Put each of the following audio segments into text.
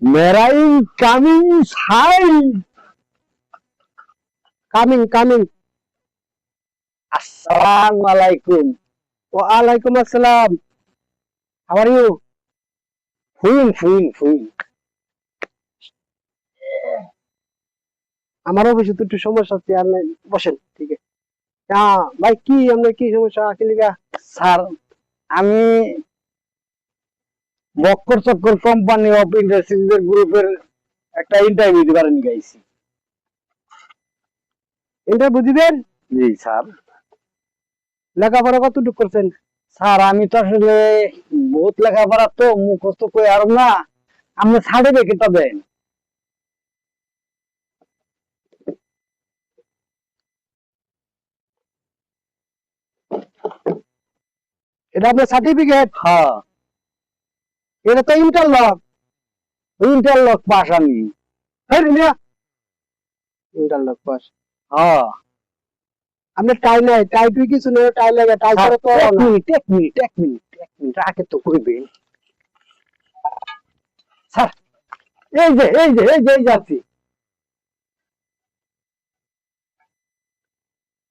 मेरा incoming side coming. अस्सलाम वालेकुम। ওয়ালাইকুম আসসালাম। How are you? ফুইন আমার অফিসে তো একটু সমস্যা আছে, আর নাই, বসেন। ঠিক আছে। হ্যাঁ ভাই, কি আপনার কি সমস্যা কি লিগা? স্যার আমি বক্কর চক্কর কোম্পানি অফ ইন্ডাস্ট্রিজের গ্রুপের একটা ইন্টারভিউ দিবার গাইছি। ইন্টারভিউ দিবেন? জি স্যার। লেখাপড়া কতটুকু করছেন? স্যার আমি তো আসলে বহুত লেখাপড়া তো মুখস্থ কই আর না, আপনি সার্টিফিকেটটা দেন। এটা আপনার সার্টিফিকেট? হ্যাঁ এটা তো ইন্টারলক। ইন্টারলক পাস আমি। Interlock pass. হ্যাঁ আপনার টাই নাই? টাই টুই কিছু নেই? টাই লাগে? টাই স্যার, করে তো এক না। মিনিট আগে তো কইবেন। স্যার এই যাচ্ছি।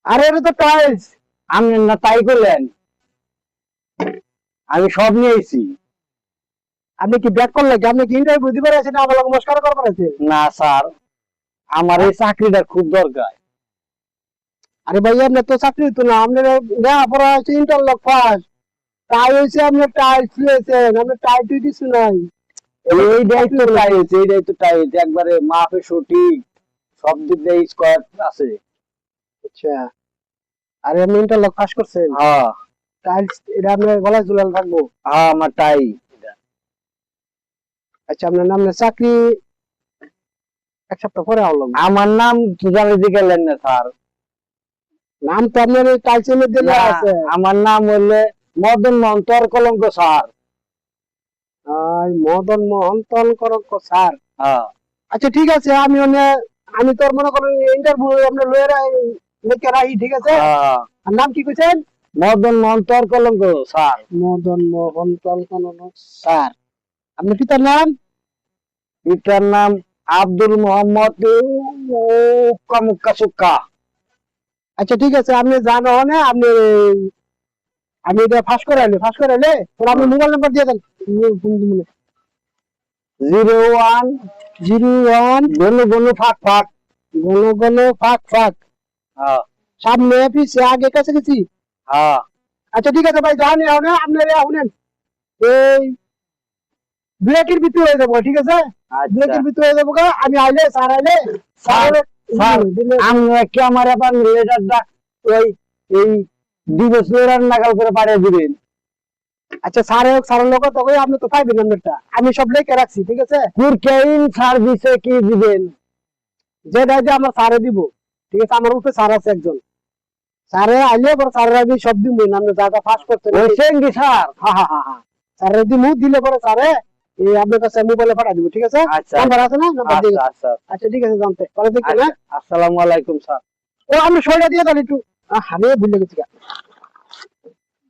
আরে এটা তো টাইলস। আপনি না তাই করলেন, আমি সব নিয়েছি। আপনি কি ব্যাক করলে? আপনি কি ইন্টারভিউ দিবার আছেন না আমার নমস্কার করবার আছে? না স্যার, আমার এই চাকরিটা খুব দরকার। আরে ভাই, আপনার তো চাকরি তো না, আপনার লেখাপড়া হচ্ছে ইন্টারলক পাস, টাই হয়েছে আপনার টাইলস লিয়েছেন, আপনার টাই টুই কিছু নাই। এইটাই তো টাই হয়েছে একবারে মাপে সঠিক, সব দিক দিয়ে স্কোয়ার আছে। আচ্ছা, আরে আপনি ইন্টারলক পাস করছেন? হ্যাঁ টাইলস এটা আপনার গলায় ঝুলানো থাকবো? হ্যাঁ আমার টাই। আচ্ছা, আপনার নাম না চাকরি এক সপ্তাহ পরে হলো। আমার নাম জানাতে গেলেন না স্যার? নাম তো আপনার টাইলসের মধ্যে না, আছে। আমার নাম হইলে মদন মোহন তর কলঙ্ক স্যার। মদন মোহন তলকরক স্যার। হ্যাঁ আচ্ছা ঠিক আছে, আমি তোর মনে করেন ইন্টারভিউ আপনার লিখে রাখি, ঠিক আছে? হ্যাঁ। আর নাম কি কইছেন? মদন মোহন তর কলঙ্ক স্যার। মদন মোহন তলকরক স্যার। আপনার পিতার নাম? পিতার নাম আব্দুল মোহাম্মদ মুক্কা সুক্কা। আচ্ছা ঠিক আছে, আপনি জানো না, আমি এটা ফাঁস করে তোর আপনি মোবাইল নাম্বার দিয়ে দেন। 01 01 গনু গনু ফাক ফাক। গণ ফাঁক ফাঁক। হ্যাঁ সামনে পিছে আগে কাছে গেছি। হ্যাঁ আচ্ছা ঠিক আছে ভাই, জানি আপনার শুনেন, এই ব্রেকের ভিতরে হয়ে যাবো, ঠিক আছে? ব্রেকের ভিতরে হয়ে যাবো। আমি আইলে স্যার স্যার আমি কি আমার আবার লেটারটা ওই এই দিবস লেটার নাগাল করে পাঠিয়ে দিবেন? আচ্ছা স্যারের লোক তো আপনি তো পাইবেন নাম্বারটা, আমি সব লিখে রাখছি, ঠিক আছে? কুরকেইন সার্ভিসে কি দিবেন? যেটা যে আমার স্যারে দিব, ঠিক আছে? আমার উপরে স্যার আছে একজন, স্যারে আইলে পরে স্যারের আমি সব দিব, আপনি যা যা পাস করছেন। বলছেন কি স্যার? হ্যাঁ স্যারের দিব, দিলে পরে স্যারে এই আপনার কাছে মোবাইলে পাঠা দিব, ঠিক আছে? আচ্ছা নাম্বার আছে না? নাম্বার দিয়ে আচ্ছা আচ্ছা ঠিক আছে, জানতে পরে দেখবেন। হ্যাঁ, আসসালামু আলাইকুম স্যার। ও আমি সইটা দিয়ে দেন একটু। আমি ভুলে গেছি।